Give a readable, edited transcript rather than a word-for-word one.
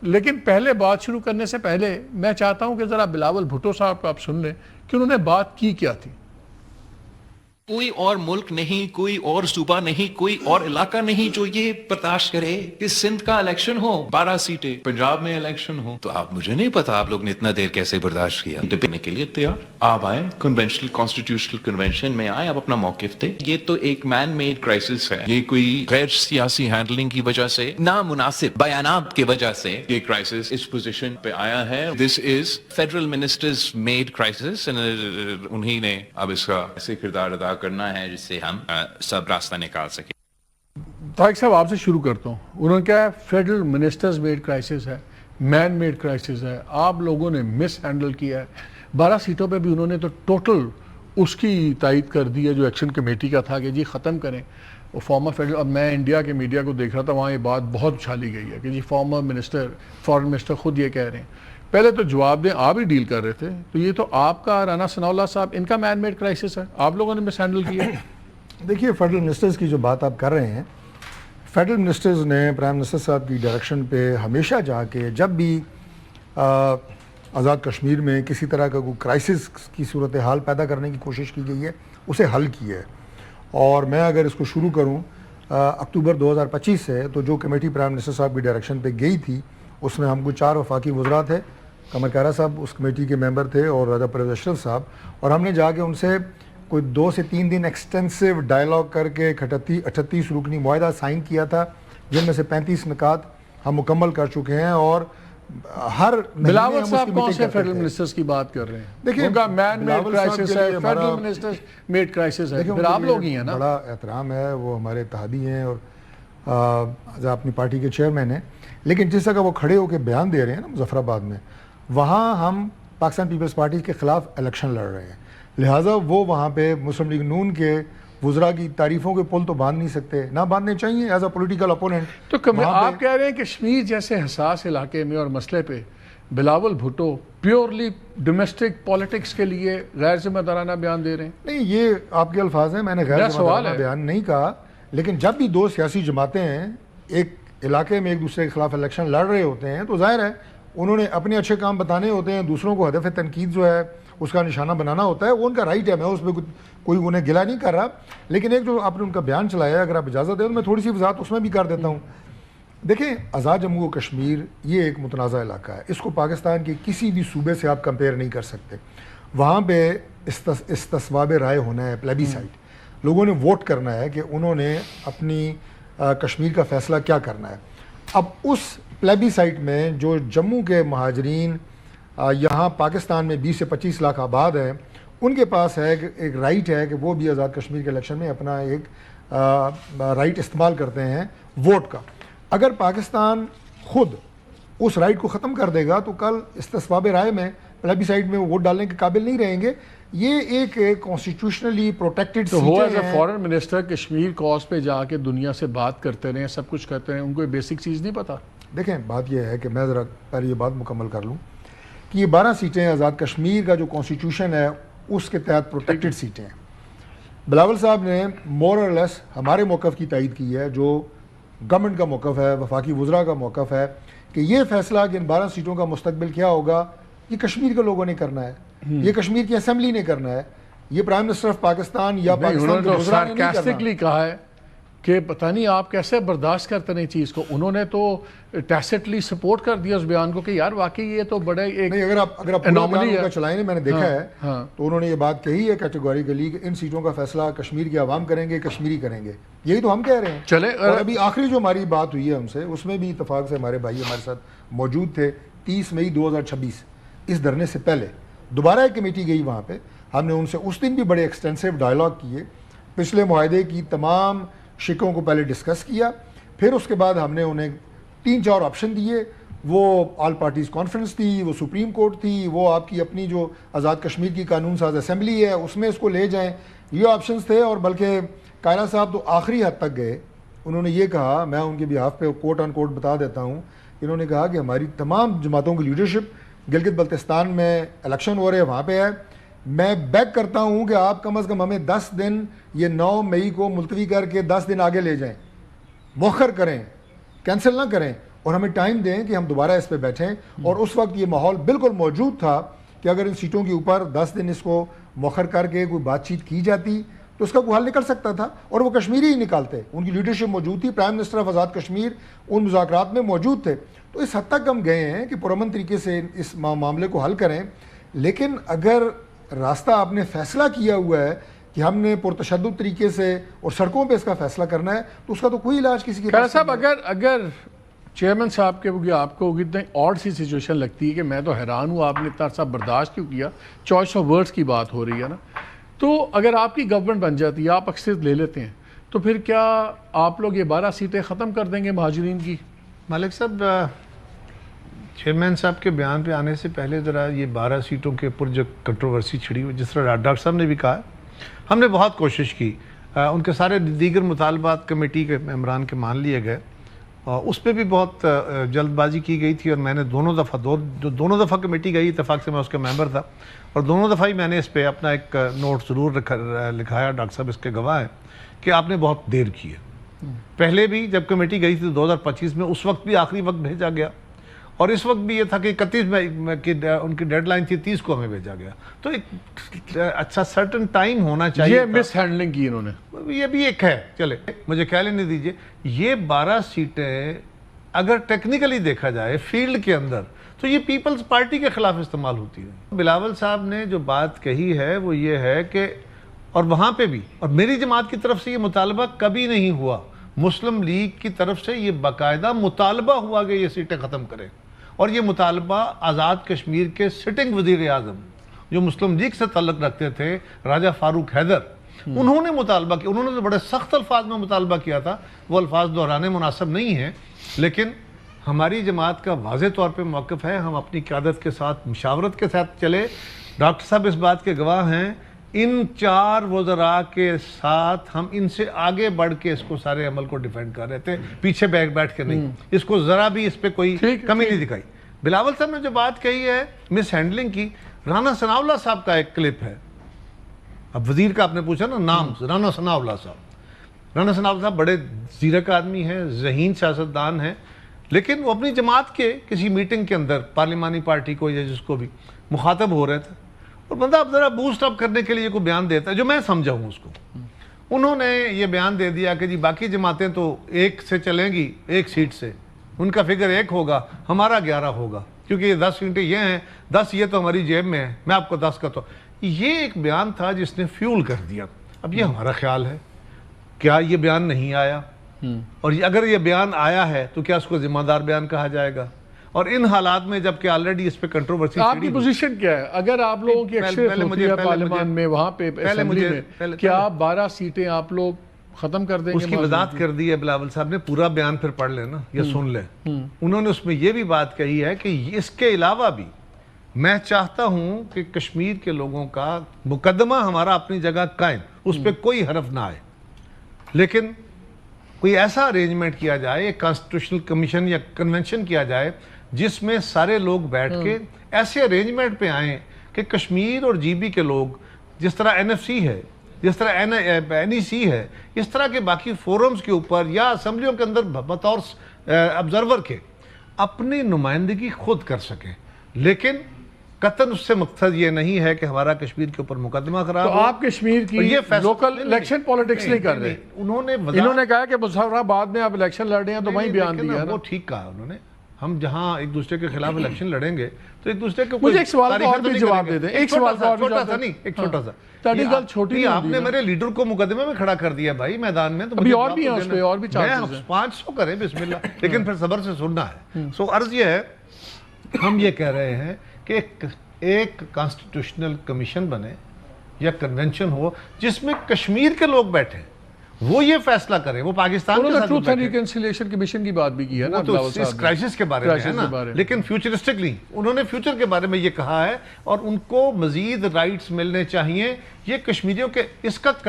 لیکن پہلے بات شروع کرنے سے پہلے میں چاہتا ہوں کہ ذرا بلاول بھٹو صاحب کو آپ سن لیں کہ انہوں نے بات کی کیا تھی. کوئی اور ملک نہیں, کوئی اور صوبہ نہیں, کوئی اور علاقہ نہیں جو یہ برداشت کرے کہ سندھ کا الیکشن ہو 12 سیٹیں, پنجاب میں الیکشن ہو. تو آپ, مجھے نہیں پتا آپ لوگ نے اتنا دیر کیسے برداشت کیا. ڈپنے کے لیے تیار آپ آئیں, کنونشنل کانسٹیٹیوشنل کنونشن میں آئیں, آپ اپنا موقف دیں. یہ تو ایک مین میڈ کرائسس ہے, یہ کوئی غیر سیاسی ہینڈلنگ کی وجہ سے, نامناسب بیانات کی وجہ سے یہ کرائسس اس پوزیشن پہ آیا ہے. دس از فیڈرل منسٹرز میڈ کرائسس, انہی نے اب اس کا ایسے کردار ادا کرنا ہے جس سے ہم سب راستہ نکال سکیں. طارق صاحب آپ سے شروع کرتا ہوں. انہوں نے کہا ہے فیڈرل منسٹرز میڈ کرائسس ہے, مین میڈ کرائسس ہے, آپ لوگوں نے مس ہینڈل کیا ہے. 12 سیٹوں پہ بھی انہوں نے تو ٹوٹل اس کی تائید کر دی ہے جو ایکشن کمیٹی کا تھا کہ جی ختم کریں. وہ فارمر فیڈرل, اب میں انڈیا کے میڈیا کو دیکھ رہا تھا, وہاں یہ بات بہت اچھالی گئی ہے کہ جی فارمر منسٹر, فارن منسٹر خود یہ کہہ رہے ہیں. پہلے تو جواب دیں, آپ ہی ڈیل کر رہے تھے, تو یہ تو آپ کا رانا ثناء اللہ صاحب ان کا مین میڈ کرائسس ہے, آپ لوگوں نے مس ہینڈل کیا. دیکھیے فیڈرل منسٹرز کی جو بات آپ کر رہے ہیں, فیڈرل منسٹرز نے پرائم منسٹر صاحب کی ڈائریکشن پہ ہمیشہ جا کے جب بھی آزاد کشمیر میں کسی طرح کا کوئی کرائسس کی صورتحال پیدا کرنے کی کوشش کی گئی ہے اسے حل کیا ہے. اور میں اگر اس کو شروع کروں اکتوبر 2025 سے, تو جو کمیٹی پرائم منسٹر صاحب کی ڈائریکشن پہ گئی تھی اس میں ہم کو 4 وفاقی وزراء تھے, قمر کارا صاحب اس کمیٹی کے ممبر تھے اور راجہ پرویز اشرف صاحب, اور ہم نے جا کے ان سے کوئی 2 سے 3 دن ایکسٹینسو ڈائلاگ کر کے 38 رکنی معاہدہ سائن کیا تھا, جن میں سے 35 نکات ہم مکمل کر چکے ہیں. اور ہر بلاول صاحب کون سے فیڈرل منسٹرز کی بات کر رہے ہیں؟ دیکھیے ان کا مین میڈ کرائسس ہے, فیڈرل منسٹرز میڈ کرائسس ہے, پھر آپ لوگ ہی ہیں نا. بڑا احترام ہے, وہ ہمارے اتحادی ہیں اور اپنی پارٹی کے چیئرمین ہیں, لیکن جس جگہ وہ کھڑے ہو کے بیان دے رہے ہیں نا مظفر آباد میں, وہاں ہم پاکستان پیپلز پارٹی کے خلاف الیکشن لڑ رہے ہیں, لہٰذا وہ وہاں پہ مسلم لیگ نون کے وزراء کی تعریفوں کے پل تو باندھ نہیں سکتے, نہ باندھنے چاہیے ایز اے پولیٹیکل اپوننٹ. تو آپ کہہ رہے ہیں کہ کشمیر جیسے حساس علاقے میں اور مسئلے پہ Bilawal Bhutto purely domestic politics کے لیے غیر ذمہ دارانہ بیان دے رہے ہیں؟ نہیں, یہ آپ کے الفاظ ہیں, میں نے غیر ذمہ دارانہ بیان نہیں کہا, لیکن جب بھی 2 سیاسی جماعتیں ہیں ایک علاقے میں ایک دوسرے کے خلاف الیکشن لڑ رہے ہوتے ہیں تو ظاہر ہے انہوں نے اپنے اچھے کام بتانے ہوتے ہیں, دوسروں کو ہدف تنقید جو ہے اس کا نشانہ بنانا ہوتا ہے, وہ ان کا رائٹ ہے, میں اس پہ کوئی انہیں گلا نہیں کر رہا. لیکن ایک جو آپ نے ان کا بیان چلایا ہے, اگر آپ اجازت دیں تو میں تھوڑی سی وضاحت اس میں بھی کر دیتا ہوں. دیکھیں آزاد جموں و کشمیر یہ ایک متنازع علاقہ ہے, اس کو پاکستان کے کسی بھی صوبے سے آپ کمپیئر نہیں کر سکتے. وہاں پہ استصواب رائے ہونا ہے, پلیبی سائٹ, لوگوں نے ووٹ کرنا ہے کہ انہوں نے اپنی کشمیر کا فیصلہ کیا کرنا ہے. اب اس پلیبی سائٹ میں جو جموں کے مہاجرین یہاں پاکستان میں 20 سے 25 لاکھ آباد ہیں, ان کے پاس ہے ایک رائٹ ہے کہ وہ بھی آزاد کشمیر کے الیکشن میں اپنا ایک رائٹ استعمال کرتے ہیں ووٹ کا. اگر پاکستان خود اس رائٹ کو ختم کر دے گا تو کل استصواب رائے میں پلیبی سائٹ میں ووٹ ڈالنے کے قابل نہیں رہیں گے. یہ ایک کانسٹیٹیوشنلی پروٹیکٹڈ تو وہ as a foreign minister Kashmir cause پہ جا کے دنیا سے بات کرتے رہے, سب کچھ کرتے رہے, ان کو یہ بیسک چیز نہیں پتا. دیکھیں بات یہ ہے کہ میں ذرا پہلے یہ بات مکمل کر لوں کہ یہ 12 سیٹیں آزاد کشمیر کا جو کانسٹیٹیوشن ہے اس کے تحت پروٹیکٹڈ سیٹیں ہیں. بلاول صاحب نے مور اور لیس ہمارے موقف کی تائید کی ہے, جو گورنمنٹ کا موقف ہے, وفاقی وزراء کا موقف ہے کہ یہ فیصلہ کہ ان 12 سیٹوں کا مستقبل کیا ہوگا یہ کشمیر کے لوگوں نے کرنا ہے, یہ کشمیر کی اسمبلی نے کرنا ہے, یہ پرائم منسٹر آف پاکستان یا پاکستان کے وزراء نے نہیں کرنا. کہا ہے کہ پتہ نہیں آپ کیسے برداشت کرتے ہیں چیز کو, انہوں نے تو ٹیسٹلی سپورٹ کر دیا اس بیان کو کہ یار واقعی یہ تو بڑے ایک نہیں, اگر آپ انوملی کا چلائیں, میں نے دیکھا ہے تو انہوں نے یہ بات کہی ہے کیٹیگوریکلی کہ ان سیٹوں کا فیصلہ کشمیر کے عوام کریں گے, کشمیری کریں گے, یہی تو ہم کہہ رہے ہیں. چلے اور ابھی آخری جو ہماری بات ہوئی ہے ہم سے, اس میں بھی اتفاق سے ہمارے بھائی ہمارے ساتھ موجود تھے. 30 مئی 2026 اس دھرنے سے پہلے دوبارہ ایک کمیٹی گئی وہاں پہ, ہم نے ان سے اس دن بھی بڑے ایکسٹینسو ڈائلاگ کیے, پچھلے معاہدے کی تمام شکوں کو پہلے ڈسکس کیا, پھر اس کے بعد ہم نے انہیں 3-4 آپشن دیے. وہ آل پارٹیز کانفرنس تھی, وہ سپریم کورٹ تھی, وہ آپ کی اپنی جو آزاد کشمیر کی قانون ساز اسمبلی ہے اس میں اس کو لے جائیں, یہ آپشنز تھے. اور بلکہ کائرہ صاحب تو آخری حد تک گئے, انہوں نے یہ کہا, میں ان کے بیہاف پہ کوٹ آن کوٹ بتا دیتا ہوں, انہوں نے کہا کہ ہماری تمام جماعتوں کی لیڈرشپ گلگت بلتستان میں الیکشن ہو رہے ہیں وہاں پہ ہے, میں بیک کرتا ہوں کہ آپ کم از کم ہمیں 10 دن یہ 9 مئی کو ملتوی کر کے 10 دن آگے لے جائیں, مؤخر کریں, کینسل نہ کریں, اور ہمیں ٹائم دیں کہ ہم دوبارہ اس پہ بیٹھیں. اور اس وقت یہ ماحول بالکل موجود تھا کہ اگر ان سیٹوں کے اوپر 10 دن اس کو مؤخر کر کے کوئی بات چیت کی جاتی تو اس کا کوئی حل نکل سکتا تھا, اور وہ کشمیری ہی نکالتے. ان کی لیڈرشپ موجود تھی, prime minister of Azad Kashmir ان مذاکرات میں موجود تھے. تو اس حد تک ہم گئے ہیں کہ پرامن طریقے سے اس معاملے کو حل کریں. لیکن اگر راستہ آپ نے فیصلہ کیا ہوا ہے کہ ہم نے پرتشدد طریقے سے اور سڑکوں پہ اس کا فیصلہ کرنا ہے, تو اس کا تو کوئی علاج کسی کے پاس صاحب اگر چیئرمین صاحب کے آپ کو اتنی آڈ سی سچویشن لگتی ہے کہ میں تو حیران ہوں آپ نے اتنا عرصہ برداشت کیوں کیا, چوائس آف ورڈز کی بات ہو رہی ہے نا, تو اگر آپ کی گورنمنٹ بن جاتی ہے, آپ اکثریت لے لیتے ہیں, تو پھر کیا آپ لوگ یہ 12 سیٹیں ختم کر دیں گے مہاجرین کی؟ مالک صاحب, چیئرمین صاحب کے بیان پہ آنے سے پہلے ذرا یہ 12 سیٹوں کے اوپر جو کنٹروورسی چھڑی ہوئی, جس طرح ڈاکٹر صاحب نے بھی کہا, ہم نے بہت کوشش کی, ان کے سارے دیگر مطالبات کمیٹی کے ممبران کے مان لیے گئے, اس پہ بھی بہت جلد بازی کی گئی تھی, اور میں نے دونوں دفعہ کمیٹی گئی, اتفاق سے میں اس کا ممبر تھا, اور دونوں دفعہ ہی میں نے اس پہ اپنا ایک نوٹ ضرور لکھایا, ڈاکٹر صاحب اس کے گواہ ہیں کہ آپ نے بہت دیر کی ہے. پہلے بھی جب کمیٹی گئی تھی 2025 میں, اس وقت بھی آخری وقت بھیجا گیا, اور اس وقت بھی یہ تھا کہ 31 میں ان کی ڈیڈ لائن تھی, 30 کو ہمیں بھیجا گیا. تو ایک اچھا سرٹن ٹائم ہونا چاہیے. یہ مس ہینڈلنگ کی انہوں نے, یہ بھی ایک ہے. چلے مجھے کہہ لینے دیجئے, یہ 12 سیٹیں اگر ٹیکنیکلی دیکھا جائے فیلڈ کے اندر تو یہ پیپلز پارٹی کے خلاف استعمال ہوتی ہے. بلاول صاحب نے جو بات کہی ہے وہ یہ ہے کہ, اور وہاں پہ بھی, اور میری جماعت کی طرف سے یہ مطالبہ کبھی نہیں ہوا, مسلم لیگ کی طرف سے یہ باقاعدہ مطالبہ ہوا کہ یہ سیٹیں ختم کریں, اور یہ مطالبہ آزاد کشمیر کے سٹنگ وزیر اعظم جو مسلم لیگ سے تعلق رکھتے تھے, راجہ فاروق حیدر, انہوں نے مطالبہ کیا. انہوں نے تو بڑے سخت الفاظ میں مطالبہ کیا تھا, وہ الفاظ دہرانے مناسب نہیں ہیں, لیکن ہماری جماعت کا واضح طور پہ موقف ہے, ہم اپنی قیادت کے ساتھ مشاورت کے ساتھ چلے. ڈاکٹر صاحب اس بات کے گواہ ہیں, ان 4 وزراء کے ساتھ ہم ان سے آگے بڑھ کے اس کو سارے عمل کو ڈیفینڈ کر رہے تھے, پیچھے بیٹھ کے نہیں. اس کو ذرا بھی اس پہ کوئی کمی نہیں دکھائی. بلاول صاحب نے جو بات کہی ہے مس ہینڈلنگ کی, رانا ثناءاللہ صاحب کا ایک کلپ ہے. اب وزیر کا آپ نے پوچھا نا نام, رانا ثناءاللہ صاحب. رانا ثناءاللہ صاحب بڑے زیرک آدمی ہیں, ذہین سیاستدان ہیں, لیکن وہ اپنی جماعت کے کسی میٹنگ کے اندر پارلیمانی پارٹی کو یا جس کو بھی مخاطب ہو رہے تھے, اور بندہ اب ذرا بوسٹ اپ کرنے کے لیے کوئی بیان دیتا ہے جو میں سمجھا ہوں اس کو. انہوں نے یہ بیان دے دیا کہ جی باقی جماعتیں تو 1 سے چلیں گی, 1 سیٹ سے, ان کا فگر 1 ہوگا, ہمارا 11 ہوگا, کیونکہ یہ 10 سیٹیں یہ ہیں, 10 یہ تو ہماری جیب میں ہے, میں آپ کو 10 کا تو. یہ ایک بیان تھا جس نے فیول کر دیا. اب یہ ہمارا خیال ہے, کیا یہ بیان نہیں آیا, اور اگر یہ بیان آیا ہے تو کیا اس کو ذمہ دار بیان کہا جائے گا؟ اور ان حالات میں جب کہ آلریڈی اس پہ کنٹروورسی, آپ کی پوزیشن کیا ہے اگر آپ لوگوں کی اکثریت ہوتی ہے پارلیمان میں, وہاں پہ اسمبلی میں, کیا 12 سیٹیں آپ لوگ ختم کر دیں گے؟ اس کی وضاحت کر دی ہے بلاول صاحب نے, پورا بیان پھر پڑھ لینا یا سن لیں. انہوں نے اس میں یہ بھی بات کہی ہے کہ اس کے علاوہ بھی میں چاہتا ہوں کہ کشمیر کے لوگوں کا مقدمہ ہمارا اپنی جگہ قائم, اس پہ کوئی حرف نہ آئے, لیکن کوئی ایسا ارینجمنٹ کیا جائے, ایک کانسٹیٹیوشنل کمیشن یا کنونشن کیا جائے جس میں سارے لوگ بیٹھ کے ایسے ارینجمنٹ پہ آئیں کہ کشمیر اور جی بی کے لوگ, جس طرح NFC ہے, جس طرح NEC ہے, اس طرح کے باقی فورمز کے اوپر یا اسمبلیوں کے اندر بطور آبزرور کے اپنی نمائندگی خود کر سکیں. لیکن قطعاً اس سے مقصد یہ نہیں ہے کہ ہمارا کشمیر کے اوپر مقدمہ خراب ہو. تو آپ کشمیر کی لوکل الیکشن پالیٹکس نہیں کر رہے. انہوں نے کہا کہ مظفر آباد میں آپ الیکشن لڑ رہے ہیں تو وہیں بیان دیا. وہ ٹھیک کہا انہوں نے, ہم جہاں ایک دوسرے کے خلاف الیکشن لڑیں گے تو ایک دوسرے کو, مجھے ایک سوال کا اور بھی جواب دے دیں. ایک سوال کا اور چھوٹا سا نہیں, ایک چھوٹا سا. چھوٹی آپ نے میرے لیڈر کو مقدمے میں کھڑا کر دیا بھائی میدان میں, تو ابھی اور بھی ہیں اس پہ, اور بھی 500 کریں بسم اللہ, لیکن پھر صبر سے سننا ہے. سو عرض یہ ہے, ہم یہ کہہ رہے ہیں کہ ایک کانسٹیٹیوشنل کمیشن بنے یا کنونشن ہو جس میں کشمیر کے لوگ بیٹھیں, وہ یہ فیصلہ کریں. وہ پاکستان کے ساتھ ٹروتھ اینڈ ریکنسیلیشن کمیشن کی بات بھی کی ہے نا, تو اس کرائسس کے بارے میں ہے نا, لیکن فیوچرسٹکلی انہوں نے فیوچر کے بارے میں یہ کہا ہے, اور ان کو مزید رائٹس ملنے چاہیے. یہ کشمیریوں کے اس کا